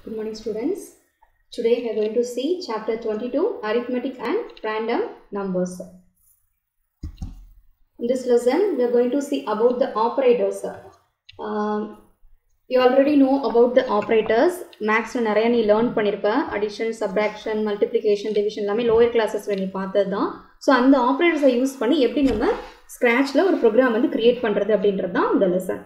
Good morning, students. Today we are going to see chapter 22, arithmetic and random numbers. In this lesson, we are going to see about the operators. You already know about the operators. Max நிறைய நீ learn பண்ணிருப்ப. Addition, subtraction, multiplication, division எல்லாமே lower classes நீ பார்த்ததுதான். So அந்த operators use பண்ணி எப்படி நம்ம scratchல ஒரு program வந்து create பண்றது அப்படின்றது தான் இந்த lesson.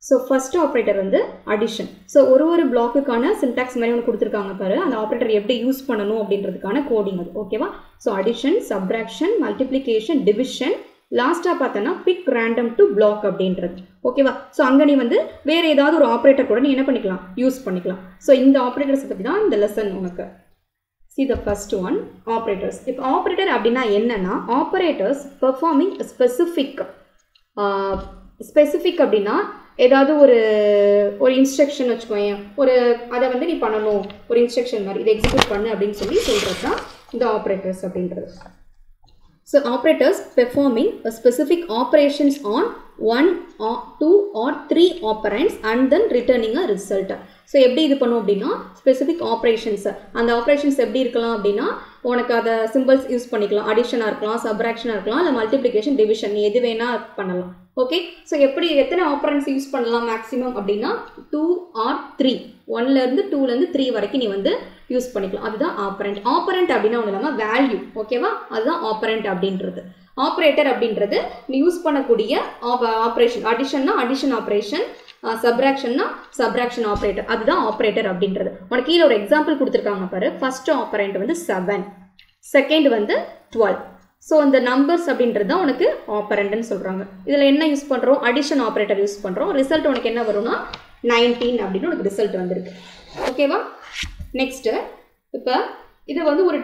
So first operator வந்து addition. So ஒரு blockக்கான syntax மாதிரி ஒன்று கொடுத்திருக்காங்க பாரு. அந்த operator எப்படி யூஸ் பண்ணணும் அப்படின்றதுக்கான கோடிங் அது. ஓகேவா? So addition, subtraction, multiplication, division, லாஸ்டா பார்த்தனா pick random to block அப்படின்றது. ஓகேவா? So அங்க நீ வந்து வேற ஏதாவது ஒரு ஆபரேட்டர் கூட நீ என்ன பண்ணிக்கலாம்? யூஸ் பண்ணிக்கலாம். So இந்த ஆபரேட்டர்ஸ் பத்தி தான் இந்த லெசன் உனக்கு. See the first one, operators. இப்போ ஆபரேட்டர் அப்படினா என்னன்னா operators performing a specific அப்படினா ஏதாவது ஒரு இன்ஸ்ட்ரக்ஷன் வச்சுக்கோங்க. அத வந்து நீ பண்ணனும். ஒரு இன்ஸ்ட்ரக்ஷன் மாதிரி இத எக்ஸிக்யூட் பண்ணு அப்படினு சொல்றது தான் இந்த ஆபரேட்டர்ஸ் அப்படின்றது. So operators performing a specific operations on 1 or 2 or 3 operands and then returning a result. So எப்படி இது பண்ணும் அப்படினா specific operations. அந்த operations எப்படி இருக்கலாம் அப்படினா உனக்கு அத symbols யூஸ் பண்ணிக்கலாம். addition இருக்கலாம், subtraction இருக்கலாம், இல்ல multiplication, division நீ எது வேணா பண்ணலாம். ஓகே? சோ எப்படி எத்தனை ஆபரண்ட்ஸ் யூஸ் பண்ணலாம் மேக்ஸिमम அப்படினா 2 or 3. 1 ல இருந்து 2 ல இருந்து 3 வரைக்கும் நீ வந்து யூஸ் பண்ணிக்கலாம். அதுதான் ஆபரண்ட். ஆபரண்ட் அப்படினா ஒண்ணு நம்ம வேல்யூ. ஓகேவா? அதுதான் ஆபரண்ட் அப்படின்றது. ஆபரேட்டர் அப்படின்றது நீ யூஸ் பண்ணக்கூடிய ஆபரேஷன். அடிஷன்னா அடிஷன் ஆபரேஷன், சப்ட்ராக்ஷன்னா சப்ட்ராக்ஷன் ஆபரேட்டர். அதுதான் ஆபரேட்டர் அப்படின்றது. உனக்கு கீழ ஒரு எக்ஸாம்பிள் கொடுத்திருக்காங்க பாரு. ஃபர்ஸ்ட் ஆபரண்ட் வந்து 7. செகண்ட் வந்து 12. So இந்த நம்பர்ஸ் அப்படின்றது தான் உனக்கு ஆபரண்ட்னு சொல்றாங்க. இதுல என்ன யூஸ் பண்றோம்? அடிஷன் ஆபரேட்டர் யூஸ் பண்றோம். ரிசல்ட் உனக்கு என்ன வரும்னா 19 அப்படினு உனக்கு ரிசல்ட் வந்திருக்கு. ஓகேவா? நெக்ஸ்ட் இப்போ இது வந்து ஒரு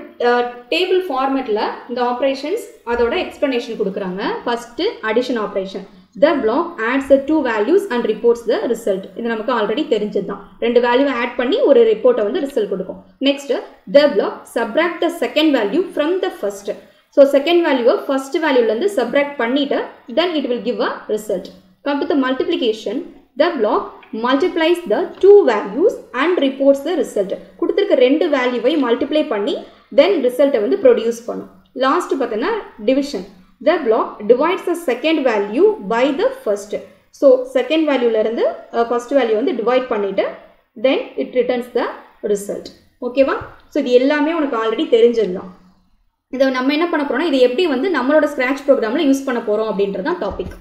டேபிள் ஃபார்மட்ல இந்த ஆபரேஷன்ஸ் அதோட எக்ஸ்பிளனேஷன் கொடுக்கறாங்க. First addition operation. The block adds the two values and reports the result. இது நமக்கு ஆல்ரெடி தெரிஞ்சதுதான். ரெண்டு வேல்யூ ஆட் பண்ணி ஒரு ரிப்போர்ட்டை வந்து ரிசல்ட் கொடுக்கும். Next the block subtract the second value from the first. So second value first value ல இருந்து subtract பண்ணிட்டு then it will give a result. Come to the multiplication. The block multiplies the two values and reports the result. கொடுத்திருக்க ரெண்டு வேல்யூவை multiply பண்ணி then result வந்து produce பண்ணும். Last பார்த்தனா division. The block divides the second value by the first. So second value ல இருந்து first value வந்து divide பண்ணிட்டு then it returns the result. ஓகேவா? So இது எல்லாமே உனக்கு ஆல்ரெடி தெரிஞ்சதுதான். இத நம்ம என்ன பண்ண போறோம்னா இது எப்படி வந்து நம்மளோட ஸ்கிராட்ச் புரோகிராம்ல யூஸ் பண்ண போறோம் அப்படின்றது தான் டாபிக்.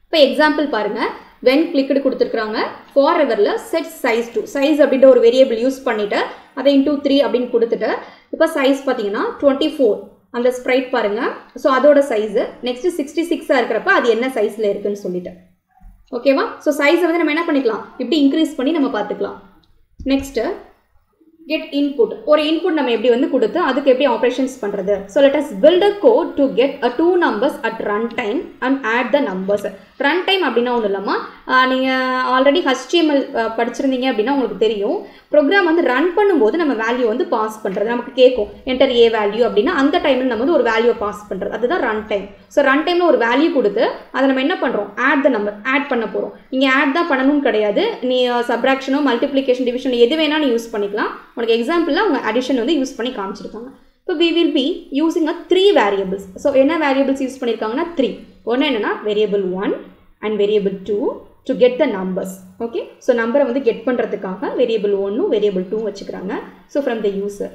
இப்போ எக்ஸாம்பிள் பாருங்க. when clicked கொடுத்திருக்காங்க forever ல set size to size அப்படின்ற ஒரு வேரியபிள் யூஸ் பண்ணிட்டு அதை into 3 அப்படினு கொடுத்துட்டு இப்போ சைஸ் பாத்தீங்கன்னா 24 அந்த ஸ்ப்ரைட் பாருங்க. சோ அதோட சைஸ் நெக்ஸ்ட் 66 ஆ இருக்கறப்ப அது என்ன சைஸ்ல இருக்குன்னு சொல்லிட்டு. ஓகேவா? சோ சைஸ் வந்து நம்ம என்ன பண்ணிக்கலாம்? இப்படி இன்கிரீஸ் பண்ணி நம்ம பாத்துக்கலாம். Next get input. ஒரு input நம்ம எப்படி வந்து கொடுத்து அதுக்கு எப்படி ஆபரேஷன்ஸ் பண்றது? So let us build a code to get a two numbers at runtime and add the numbers. runtime அப்படினா ஒண்ணு இல்லமா, நீங்க ஆல்ரெடி HTML படிச்சிருந்தீங்க அப்படினா உங்களுக்கு தெரியும். ப்ரோகிராம் வந்து ரன் பண்ணும்போது நம்ம வேல்யூ வந்து பாஸ் பண்றது. நமக்கு கேக்கும் enter a value அப்படினா அந்த டைம்ல நம்ம வந்து ஒரு வேல்யூ பாஸ் பண்றது. அதுதான் runtime. So runtimeல ஒரு வேல்யூ கொடுத்து அத நம்ம என்ன பண்றோம்? add the number ஆட் பண்ண போறோம். இங்க add தான் பண்ணனும் கிடையாது. நீ சப்ட்ராக்ஷனோ மல்டிப்ளிகேஷன் டிவிஷன் எது வேணா நீ யூஸ் பண்ணிக்கலாம். உனக்கு எக்ஸாம்பிள்ல அவங்க அடிஷன் வந்து யூஸ் பண்ணி காமிச்சிருக்காங்க. இப்போ we will be using a 3 variables. So என்ன variables யூஸ் பண்ணிருக்காங்கன்னா 3. ஒன்னு என்னன்னா variable 1 and variable 2 to get the numbers. Okay? So நம்பரை வந்து கெட் பண்றதுக்காக variable 1 variable 2 வச்சுக்கறாங்க. So from the user.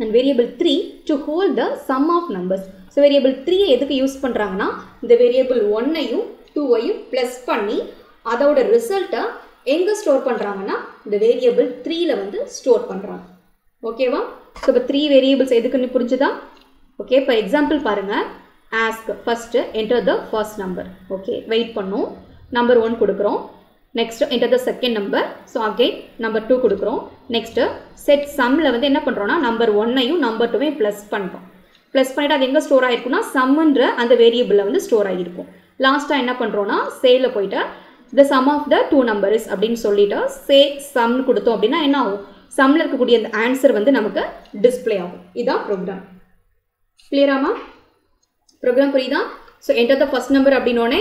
And variable 3 to hold the sum of numbers. So variable 3 எதுக்கு use பண்றாங்கன்னா இந்த variable 1 ஐயும் 2 ஐயும் பிளஸ் பண்ணி அதோட ரிசல்ட்டை எங்க ஸ்டோர் பண்றாங்கன்னா இந்த வேரியபிள் 3 ல வந்து ஸ்டோர் பண்றாங்க. ஓகேவா? சோ இப்ப 3 வேரியபிள்ஸ் எதுக்குன்னு புரிஞ்சுதா? ஓகே, இப்ப எக்ஸாம்பிள் பாருங்க. ask first enter the first number. Okay, wait பண்ணோம். நம்பர் 1 கொடுக்கிறோம். Next enter the second number. So again number 2 கொடுக்கிறோம். நெக்ஸ்ட் set sum ல வந்து என்ன பண்றோம்னா நம்பர் 1 ஐயும் நம்பர் 2 ஐயும் பிளஸ் பண்றோம். பிளஸ் பண்ணிட்டு அது எங்க ஸ்டோர் ஆயிருக்கும்னா sumன்ற அந்த வேரியபிள்ல வந்து ஸ்டோர் ஆயிருக்கும். லாஸ்டா என்ன பண்றோம்னா say ல போய்ட்டு the sum of the two numbers அப்படினு சொல்லிட்டு say sum கொடுத்தோம் அப்படினா என்ன ஆகும்? sumல இருக்கக்கூடிய அந்த ஆன்சர் வந்து நமக்கு டிஸ்ப்ளே ஆகும். இதான் ப்ரோகிராம். கிளியராமா? ப்ரோகிராம் புரியுதா? So enter the first number அப்படினோனே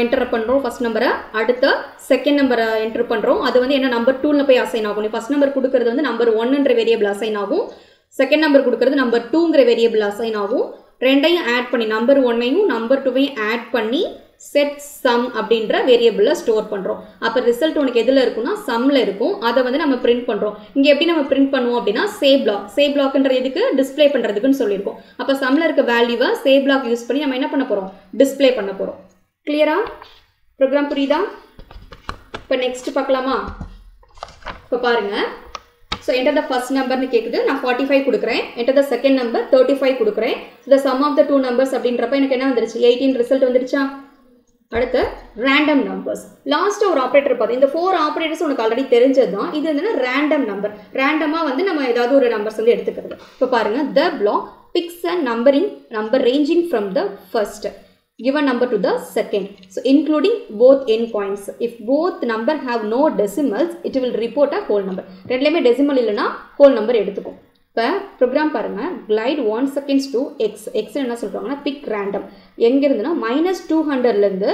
என்டர் பண்ணுறோம் ஃபஸ்ட் நம்பரை, அடுத்த செகண்ட் நம்பரை என்டர் பண்ணுறோம். அது வந்து என்ன நம்பர் 2ல போய் அசைன் ஆகும். நீ ஃபஸ்ட் நம்பர் கொடுக்குறது வந்து நம்பர் 1ன்ற வேரியபிள் அசைன் ஆகும், செகண்ட் நம்பர் கொடுக்குறது நம்பர் 2ங்கிற வேரியபிள் அசைன் ஆகும். ரெண்டையும் ஆட் பண்ணி நம்பர் 1ஐயும் நம்பர் 2ஐயும் ஆட் பண்ணி செட் சம் அப்படின்ற வேரியபிளில் ஸ்டோர் பண்ணுறோம். அப்போ ரிசல்ட் உனக்கு எதில் இருக்குன்னா சம்மில் இருக்கும். அதை வந்து நம்ம பிரிண்ட் பண்ணுறோம். இங்கே எப்படி நம்ம பிரிண்ட் பண்ணுவோம் அப்படின்னா சே பிளாக்ன்றது எதுக்கு டிஸ்பிளே பண்ணுறதுக்குன்னு சொல்லியிருக்கோம். அப்போ சம்மில் இருக்க வேல்யூவை சே பிளாக் யூஸ் பண்ணி நம்ம என்ன பண்ண போகிறோம், டிஸ்பிளே பண்ண போகிறோம். கிளியரா? ப்ரோக்ராம் புரியுதா? இப்போ நெக்ஸ்ட் பார்க்கலாமா? இப்போ பாருங்கள். ஸோ enter the first numberனு கேட்குது, நான் 45 கொடுக்குறேன். enter the second number 35 கொடுக்குறேன். So the sum of the two numbers அப்படின்றப்ப எனக்கு என்ன வந்துருச்சு, 18 ரிசல்ட் வந்துருச்சா? அடுத்து ரேண்டம் நம்பர்ஸ். லாஸ்ட்டாக ஒரு ஆப்ரேட்டர் பார்த்து, இந்த 4 ஆப்ரேட்டர்ஸ் உனக்கு ஆல்ரெடி தெரிஞ்சது தான். இது என்னன்னா ரேண்டம் நம்பர். ரேண்டமாக வந்து நம்ம ஏதாவது ஒரு நம்பர்ஸ் வந்து எடுத்துக்கிறது. இப்போ பாருங்கள், the block picks a number ranging from the first given number to the second, so including both endpoints. If both number have no decimals, it will report a whole number. ரெண்டுலேயுமே decimal இல்லைனா whole number எடுத்துக்கும். இப்போ program பாருங்கள், glide 1 seconds to x என்ன சொல்கிறாங்கன்னா big random. எங்கேருந்துன்னா -200லேருந்து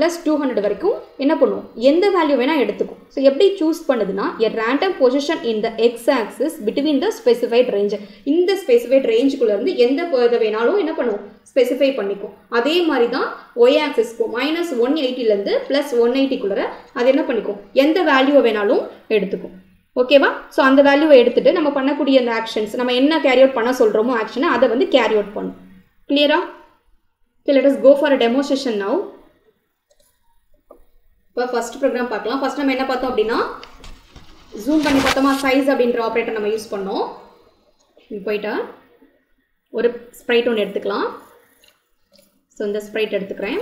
+200 வரைக்கும் என்ன பண்ணும், எந்த வேல்யூ வேணால் எடுத்துக்கும். ஸோ எப்படி சூஸ் பண்ணுதுன்னா a random position in the x axis between the specified range. இந்த ஸ்பெசிஃபைட் ரேஞ்சுக்குள்ளேருந்து எந்த இதை வேணாலும் என்ன பண்ணும், ஸ்பெசிஃபை பண்ணிக்கும். அதே மாதிரி தான் y ஆக்சிஸ்க்கும் -180லேருந்து +180க்குள்ளே அது என்ன பண்ணிக்கும், எந்த வேல்யூவை வேணாலும் எடுத்துக்கும். ஓகேவா? ஸோ அந்த வேல்யூவை எடுத்துகிட்டு நம்ம பண்ணக்கூடிய அந்த ஆக்ஷன்ஸ், நம்ம என்ன கேரி அவுட் பண்ண சொல்கிறோமோ ஆக்ஷனை அதை வந்து கேரி அவுட் பண்ணும். கிளியரா? let us go for a demonstration now. இப்போ ஃபஸ்ட் ப்ரோக்ராம் பார்க்கலாம். ஃபஸ்ட் நம்ம என்ன பார்த்தோம் அப்படின்னா ஜூம் பண்ணி பார்த்தோமா, சைஸ் அப்படின்ற ஆப்ரேட்டர் நம்ம யூஸ் பண்ணோம். போயிட்டா ஒரு ஸ்ப்ரைட் ஒன்று எடுத்துக்கலாம். ஸோ இந்த ஸ்ப்ரைட் எடுத்துக்கிறேன்.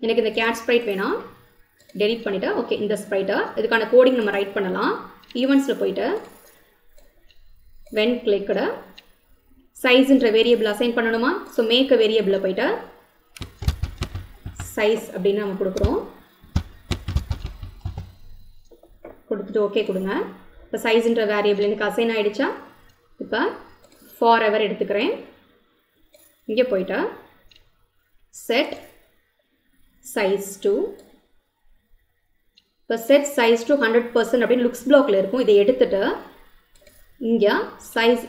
எனக்கு இந்த கேட் ஸ்ப்ரைட் வேணாம், டெலிட் பண்ணிவிட்டு ஓகே இந்த ஸ்ப்ரைட்டை இதுக்கான கோடிங் நம்ம ரைட் பண்ணலாம். ஈவெண்ட்ஸில் போயிட்டு வென் கிளிக்கட சைஸ்ன்ற வேரியபிள் அசைன் பண்ணணுமா? ஸோ மேக் அ வேரியபிளில் போயிட்டு சைஸ் அப்படின்னு நம்ம கொடுக்குறோம். கொடுத்துட்டு ஓகே கொடுங்க. இப்போ சைஸ்ன்ற வேரியபிள் எனக்கு அசைன் ஆகிடுச்சா? இப்போ ஃபார் எவர் எடுத்துக்கிறேன். இங்கே போயிட்டா செட் சைஸ் டு, இப்போ செட் சைஸ் டு 100% அப்படின்னு லுக்ஸ் பிளாக்ல இருக்கும். இதை எடுத்துட்டு இங்கே சைஸ்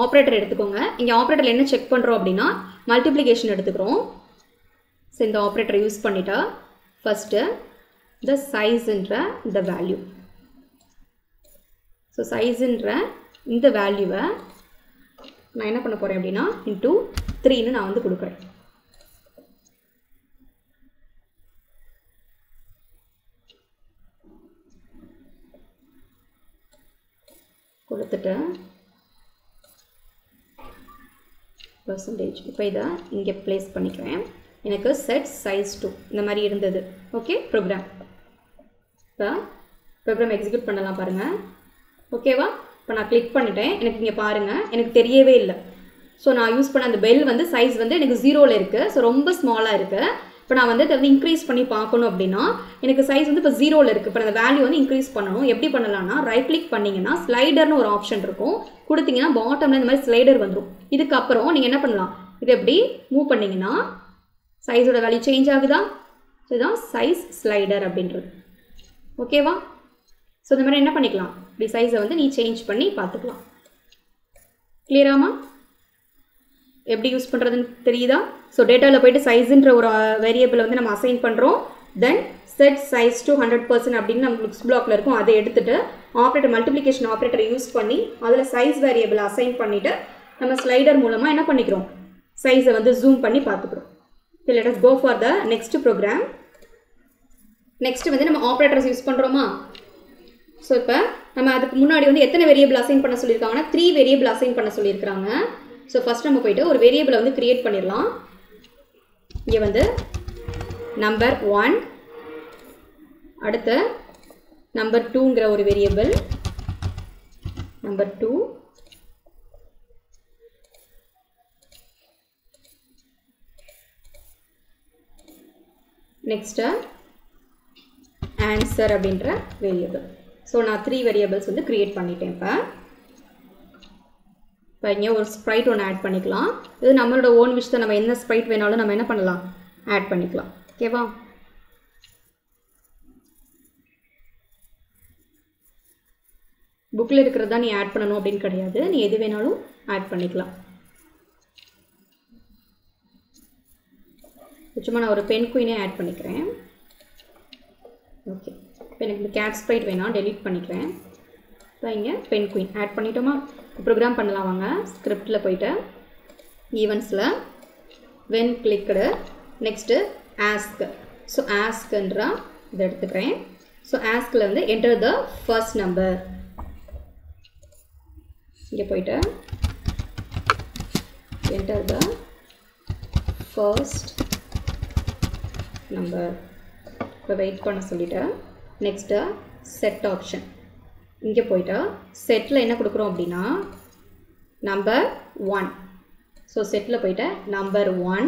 ஆப்ரேட்டர் எடுத்துக்கோங்க. இங்கே ஆப்ரேட்டர் என்ன செக் பண்ணுறோம் அப்படின்னா மல்டிப்ளிகேஷன் எடுத்துக்கிறோம். ஸோ இந்த ஆப்ரேட்டரை யூஸ் பண்ணிட்டா ஃபஸ்ட்டு இந்த சைஸ்ன்ற இந்த வேல்யூ, ஸோ சைஸ்ன்ற இந்த வேல்யூவை நான் என்ன பண்ண போகிறேன் அப்படின்னா இன்டூ 3ன்னு நான் வந்து கொடுக்குறேன். கொடுத்துட்டு பர்சன்டேஜ் இப்போ இதை இங்கே ப்ளேஸ் பண்ணிக்கிறேன். எனக்கு செட் சைஸ் 2 இந்த மாதிரி இருந்தது. Okay program. இப்போ ப்ரோக்ராம் எக்ஸிக்யூட் பண்ணலாம் பாருங்கள். ஓகேவா? இப்போ நான் கிளிக் பண்ணிட்டேன். எனக்கு இங்கே பாருங்கள், எனக்கு தெரியவே இல்லை. ஸோ நான் யூஸ் பண்ண அந்த பெல் வந்து சைஸ் வந்து எனக்கு 0ல் இருக்குது. ஸோ ரொம்ப ஸ்மாலாக இருக்குது. இப்போ நான் வந்து அதை வந்து இன்க்ரீஸ் பண்ணி பார்க்கணும் அப்படின்னா எனக்கு சைஸ் வந்து இப்போ 0ல் இருக்குது. இப்போ அந்த வேல்யூ வந்து இன்க்ரீஸ் பண்ணணும். எப்படி பண்ணலாம்னா ரைட் கிளிக் பண்ணிங்கன்னா ஸ்லைடர்னு ஒரு ஆப்ஷன் இருக்கும். கொடுத்தீங்கன்னா பாட்டமில் இந்த மாதிரி ஸ்லைடர் வந்துடும். இதுக்கப்புறம் நீங்கள் என்ன பண்ணலாம், இது எப்படி மூவ் பண்ணிங்கன்னா சைஸோட வேல்யூ சேஞ்ச் ஆகுதா? இதுதான் சைஸ் ஸ்லைடர் அப்படின்றது. ஓகேவா? ஸோ இந்த மாதிரி என்ன பண்ணிக்கலாம், இப்படி சைஸை வந்து நீ சேஞ்ச் பண்ணி பார்த்துக்கலாம். கிளியராமா? எப்படி யூஸ் பண்ணுறதுன்னு தெரியுதா? ஸோ டேட்டாவில் போய்ட்டு சைஸுன்ற ஒரு வேரியபிளை வந்து நம்ம அசைன் பண்ணுறோம். தென் செட் சைஸ் டு 100% அப்படின்னு நம்ம லுக்ஸ் பிளாக்ல இருக்கும். அதை எடுத்துகிட்டு ஆப்ரேட்டர் மல்டிப்ளிகேஷன் ஆப்ரேட்டரை யூஸ் பண்ணி அதில் சைஸ் வேரியபிளை அசைன் பண்ணிவிட்டு நம்ம ஸ்லைடர் மூலமாக என்ன பண்ணிக்கிறோம், சைஸை வந்து ஜூம் பண்ணி பார்த்துக்கிறோம். let us go for the next program. Next வந்து நம்ம ஆப்ரேட்டர்ஸ் யூஸ் பண்ணுறோமா? ஸோ இப்போ நம்ம அதுக்கு முன்னாடி வந்து எத்தனை வேரியபிள் அசைன் பண்ண சொல்லியிருக்காங்கன்னா 3 வேரியபிள் அசைன் பண்ண சொல்லியிருக்காங்க. ஸோ ஃபஸ்ட் நம்ம போய்ட்டு ஒரு வேரியபிளை வந்து கிரியேட் பண்ணிடலாம். இங்கே வந்து நம்பர் 1, அடுத்து நம்பர் 2ங்கிற ஒரு வேரியபிள், நம்பர் 2, நெக்ஸ்ட்டு ஆன்சர் அப்படின்ற வேரியபிள். ஸோ நான் 3 வேரியபிள்ஸ் வந்து கிரியேட் பண்ணிட்டேன். இப்போ இப்போ இங்கே ஒரு ஸ்ப்ரைட் ஒன்று ஆட் பண்ணிக்கலாம். இது நம்மளோட ஓன் விஷ் தான். நம்ம என்ன ஸ்ப்ரைட் வேணாலும் நம்ம என்ன பண்ணலாம், ஆட் பண்ணிக்கலாம். ஓகேவா? புக்கில் இருக்கிறதா நீ ஆட் பண்ணணும் அப்படின்னு கிடையாது. நீ எது வேணாலும் ஆட் பண்ணிக்கலாம். சும்மா நான் ஒரு பென் குயினே ஆட் பண்ணிக்கிறேன். ஓகே, இப்போ எனக்கு இந்த கேட் ஸ்ப்ரைட் வேணாம், டெலீட் பண்ணிக்கிறேன். இப்போ இங்கே பென் குயின் ஆட் பண்ணிட்டோமா? ப்ரோக்ராம் பண்ணலாம் வாங்க. ஸ்கிரிப்டில் போய்ட்டு ஈவெண்ட்ஸில் வென் கிளிக்கடு நெக்ஸ்ட்டு ஆஸ்க். ஸோ ஆஸ்க்ன்றா இதை எடுத்துக்கிறேன். ஸோ ஆஸ்கில் வந்து என்டர் த ஃபர்ஸ்ட் நம்பர். இங்கே போய்ட்டு என்டர் த ஃபர்ஸ்ட் நம்பர். இப்போ வெயிட் பண்ண சொல்லிவிட்டேன். Next set option. இங்கே போய்ட்டு செட்டில் என்ன கொடுக்குறோம் அப்படின்னா நம்பர் 1. ஸோ செட்டில் போய்ட்டு நம்பர் 1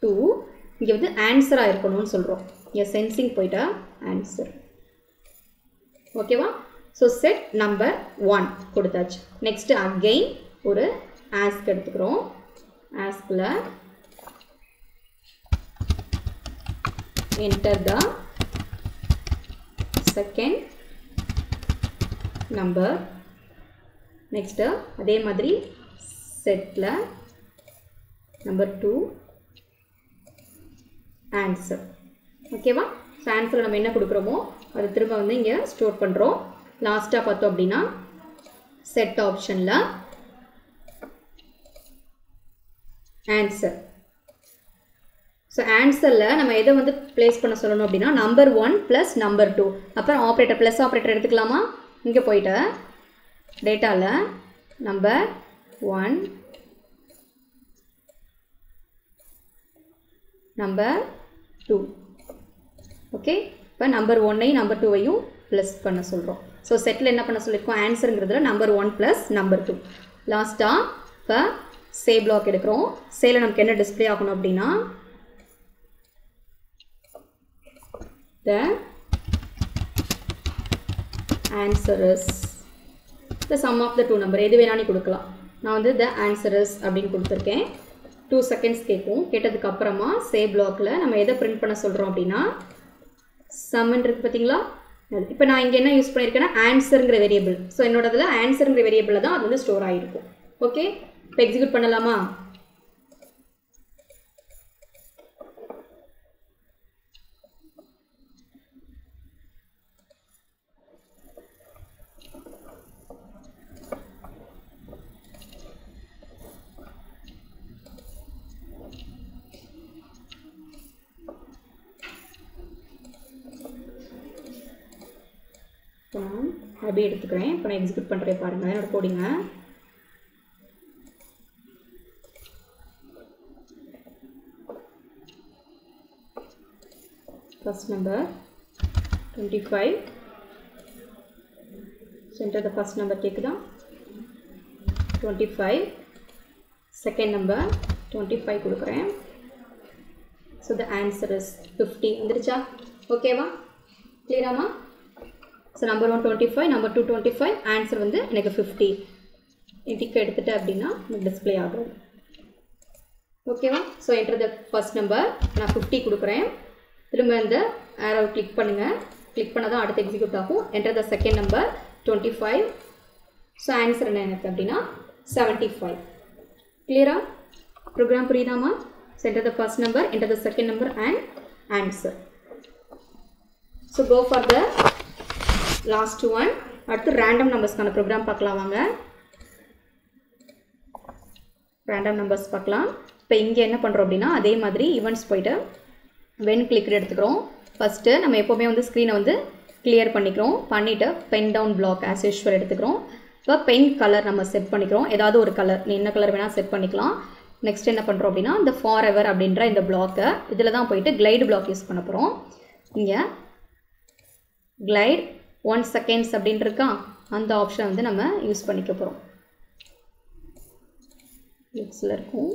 2 இங்கே வந்து ஆன்சராக இருக்கணும்னு சொல்கிறோம். இங்கே சென்சிங் போய்ட்டு ஆன்சர். ஓகேவா? ஸோ செட் நம்பர் 1 கொடுத்தாச்சு. நெக்ஸ்ட்டு அகெயின் ஒரு ஆஸ்க் எடுத்துக்கிறோம். ஆஸ்கில் enter the second number. next அதே மாதிரி setல number 2 answer. ஓகேவா? ஸோ ஆன்சர் நம்ம என்ன கொடுக்குறோமோ அது திரும்ப வந்து இங்கே ஸ்டோர் பண்ணுறோம். லாஸ்ட்டாக பார்த்தோம் அப்படின்னா செட் ஆப்ஷனில் ஆன்சர். ஸோ ஆன்சரில் நம்ம எதை வந்து ப்ளேஸ் பண்ண சொல்லணும் அப்படின்னா நம்பர் 1 ப்ளஸ் நம்பர் 2. அப்புறம் ஆப்ரேட்டர் ப்ளஸ் ஆப்ரேட்டர் எடுத்துக்கலாமா? இங்கே போய்ட்டு டேட்டாவில் நம்பர் 1 நம்பர் 2. ஓகே, இப்போ நம்பர் 1ஐயும் நம்பர் 2ஐயும் ப்ளஸ் பண்ண சொல்கிறோம். ஸோ செட்டில் என்ன பண்ண சொல்லியிருக்கோம், ஆன்சருங்கிறதுல நம்பர் 1 ப்ளஸ் நம்பர் 2. லாஸ்ட்டாக இப்போ சே பிளாக் எடுக்கிறோம். சேல நமக்கு என்ன டிஸ்பிளே ஆகணும் அப்படின்னா the answer is the sum of the two number. எது வேணா நீ கொடுக்கலாம். நான் வந்து the answer is அப்படின்னு கொடுத்துருக்கேன். 2 seconds கேட்கும். கேட்டதுக்கு அப்புறமா சேவ் பிளாக்ல நம்ம எதை பிரிண்ட் பண்ண சொல்கிறோம் அப்படின்னா சம்ன்னு இருக்கு பார்த்தீங்களா? இப்போ நான் இங்கே என்ன யூஸ் பண்ணியிருக்கேன்னா ஆன்சருங்கிற வேரியபிள். ஸோ என்னோடதுல ஆன்சருங்கிற வேரியபிளில் தான் அது வந்து ஸ்டோர் ஆகிருக்கும். ஓகே, இப்போ எக்ஸிக்யூட் பண்ணலாமா? நான் அப்படியே எடுத்துக்கிறேன். இப்போ நான் எக்ஸிக்யூட் பண்ணுறேன் பாருங்கள். என்னோட கோடிங்க first number 25. Enter the first number கேட்குதா? 25. செகண்ட் நம்பர் 25 கொடுக்குறேன். So the answer is 50. வந்துருச்சா? ஓகேவா? கிளியராமா? ஸோ நம்பர் 1 25, நம்பர் 2 25, ஆன்சர் வந்து எனக்கு 50. டிக் எடுத்துட்டேன் அப்படின்னா டிஸ்பிளே ஆகும். ஓகேவா? So enter the first number நான் 50 கொடுக்குறேன். திரும்ப இந்த ஆரோ கிளிக் பண்ணுங்கள். கிளிக் பண்ணால் தான் அடுத்து எக்ஸிக்யூட் ஆகும். Enter the second number 25. So answer என்ன எனக்கு அப்படின்னா 75. கிளியரா? ப்ரோக்ராம் புரியுதாமா? So enter the first number, enter the second number and answer. So go for the last one. அடுத்து ரேண்டம் நம்பர்ஸ்க்கான ப்ரோக்ராம் பார்க்கலாம் வாங்க. ரேண்டம் நம்பர்ஸ் பார்க்கலாம். இப்போ இங்கே என்ன பண்ணுறோம் அப்படின்னா அதே மாதிரி ஈவெண்ட்ஸ் போய்ட்டு வென் கிளிக் எடுத்துக்கிறோம். ஃபஸ்ட்டு நம்ம எப்போவுமே வந்து ஸ்க்ரீனை வந்து கிளியர் பண்ணிக்கிறோம். பண்ணிவிட்டு pen down block as usual எடுத்துக்கிறோம். இப்போ பென் கலர் நம்ம செட் பண்ணிக்கிறோம். ஏதாவது ஒரு கலர், நீ என்ன கலர் வேணால் செட் பண்ணிக்கலாம். நெக்ஸ்ட் என்ன பண்ணுறோம் அப்படின்னா இந்த ஃபார் எவர் அப்படின்ற இந்த பிளாக்கை இதில் தான் போயிட்டு கிளைடு பிளாக் யூஸ் பண்ண போகிறோம். இங்கே கிளைட் 1 seconds அப்படின்னு இருக்கா, அந்த ஆப்ஷன் வந்து நம்ம யூஸ் பண்ணிக்க போகிறோம். எக்ஸில் இருக்கும்.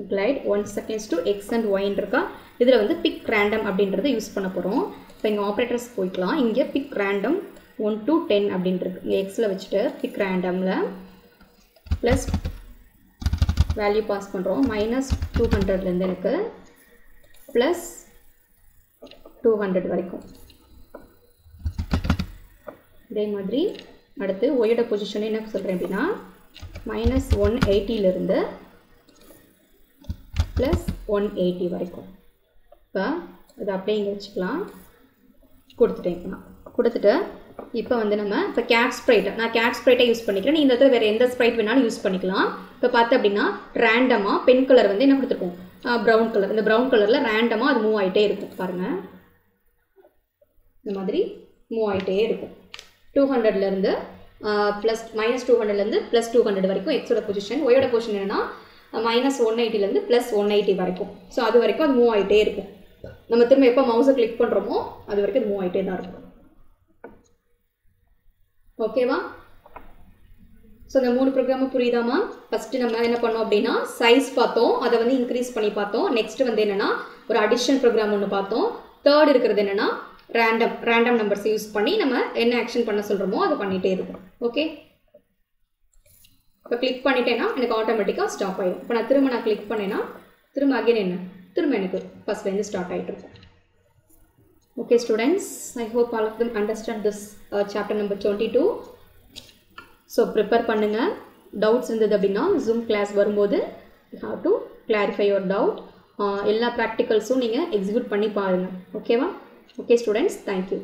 implied 1 seconds to x and y இருக்கா இதில் வந்து pick random அப்படின்றத யூஸ் பண்ண போகிறோம். இப்போ இங்கே ஆப்ரேட்டர்ஸ் போய்க்கலாம். இங்கே pick random 1 to 10 அப்படின்றது இங்கே எக்ஸில் வச்சுட்டு pick randomல ப்ளஸ் வேல்யூ பாஸ் பண்ணுறோம். மைனஸ் 200லேருந்து எனக்கு ப்ளஸ் 200 வரைக்கும். இதே மாதிரி அடுத்து ஒயோட பொசிஷன் என்ன சொல்கிறேன் அப்படின்னா மைனஸ் 180லேருந்து ப்ளஸ் 180 வரைக்கும். இப்போ இது அப்படியே இங்கே வச்சுக்கலாம். கொடுத்துட்டேன். கொடுத்துட்டு இப்போ வந்து நம்ம இப்போ கேட் ஸ்ப்ரைட்டை நான் கேட் ஸ்ப்ரைட்டை யூஸ் பண்ணிக்கிறேன். நீ இந்த இடத்துல வேறு எந்த ஸ்ப்ரைட் வேணாலும் யூஸ் பண்ணிக்கலாம். இப்போ பார்த்து அப்படின்னா ரேண்டமாக பென் கலர் வந்து என்ன கொடுத்துருக்கோம் ப்ரௌன் கலர். இந்த ப்ரௌன் கலரில் ரேண்டமாக அது மூவ் ஆகிட்டே இருக்கும் பாருங்கள். இந்த மாதிரி மூவ் ஆகிட்டே இருக்கும். 200லேருந்து ப்ளஸ் மைனஸ் 200லேருந்து ப்ளஸ் 200 வரைக்கும் எக்ஸோட பொசிஷன். ஒயோட பொசிஷன் என்னென்னா மைனஸ் 180லேருந்து ப்ளஸ் 180 வரைக்கும். ஸோ அது வரைக்கும் அது மூவ் ஆகிட்டே இருக்கும். நம்ம திரும்ப எப்போ மவுஸை கிளிக் பண்ணுறோமோ அது வரைக்கும் அது மூவ் ஆகிட்டே தான் இருக்கும். ஓகேவா? ஸோ இந்த 3 ப்ரோக்ராமும் புரியுதாமா? ஃபஸ்ட்டு நம்ம என்ன பண்ணோம் அப்படின்னா சைஸ் பார்த்தோம், அதை வந்து இன்க்ரீஸ் பண்ணி பார்த்தோம். நெக்ஸ்ட் வந்து என்னென்னா ஒரு அடிஷன் ப்ரோக்ராம் ஒன்று பார்த்தோம். தேர்ட் இருக்கிறது என்னென்னா ரேண்டம் நம்பர்ஸ் யூஸ் பண்ணி நம்ம என்ன ஆக்ஷன் பண்ண சொல்கிறோமோ அதை பண்ணிகிட்டே இருக்கும். ஓகே, இப்போ கிளிக் பண்ணிட்டேன்னா எனக்கு ஆட்டோமேட்டிக்காக ஸ்டாப் ஆகிடும். இப்போ நான் திரும்ப கிளிக் பண்ணேன்னா திரும்ப அகைன் என்ன திரும்ப எனக்கு ஃபஸ்ட்லேருந்து ஸ்டார்ட் ஆகிட்டு இருக்கும். Okay students, I hope all of them understand this chapter number 22. So prepare பண்ணுங்க. Doubts இருந்தது அப்படின்னா Zoom class வரும்போது you have to clarify your doubt. எல்லா practicalsum நீங்க execute பண்ணி பாருங்க. ஓகேவா? Okay students, thank you.